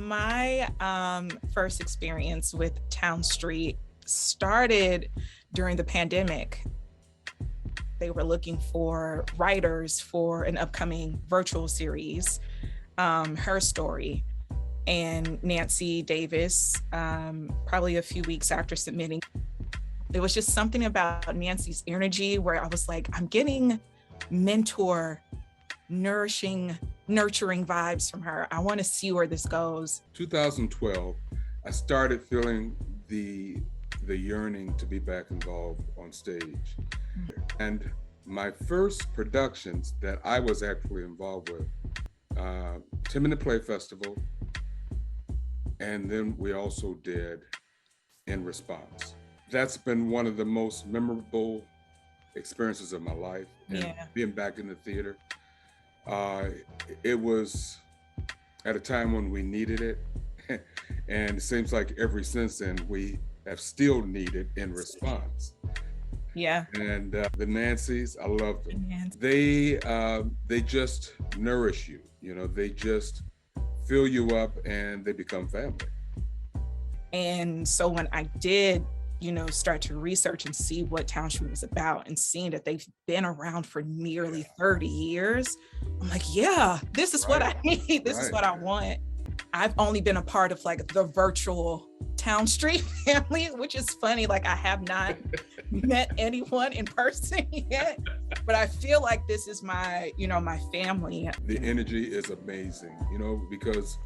My first experience with Towne Street started during the pandemic. They were looking for writers for an upcoming virtual series, Her Story. And Nancy Davis, probably a few weeks after submitting, there was just something about Nancy's energy where I was like, I'm getting mentor, nurturing vibes from her. I want to see where this goes. 2012, I started feeling the yearning to be back involved on stage. And my first productions that I was actually involved with, Tim and the Play Festival, and then we also did In Response. That's been one of the most memorable experiences of my life, and being back in the theater. It was at a time when we needed it, and it seems like ever since then we have still needed In Response. Yeah. And the Nancys, I love them. They just nourish you. You know, they just fill you up, and they become family. And so when I did, start to research and see what Towne Street was about, and seeing that they've been around for nearly 30 years, I'm like, yeah, this is what I need. This is what I want. I've only been a part of like the virtual Towne Street family, which is funny. Like I have not met anyone in person yet, but I feel like this is my, my family. The energy is amazing, because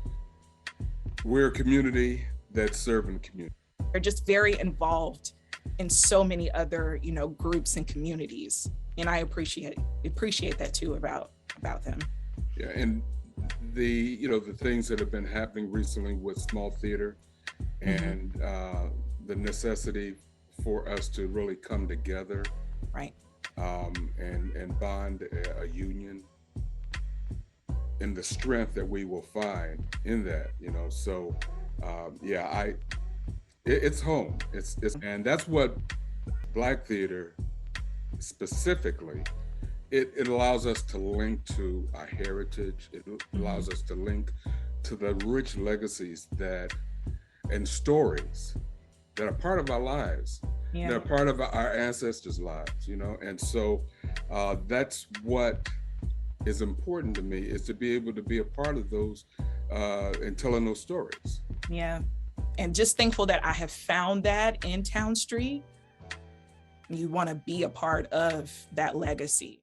we're a community that's serving the community. They're just very involved in so many other, groups and communities. And I appreciate that too about them. Yeah, and the things that have been happening recently with small theater and the necessity for us to really come together, right, and bond a union, and the strength that we will find in that, so it's home. It's and that's what Black theater specifically, it allows us to link to our heritage. It allows us to link to the rich legacies and stories that are part of our lives. They're part of our ancestors' lives, and so that's what is important to me, is to be able to be a part of those and telling those stories. Yeah. And just thankful that I have found that in Towne Street. You want to be a part of that legacy.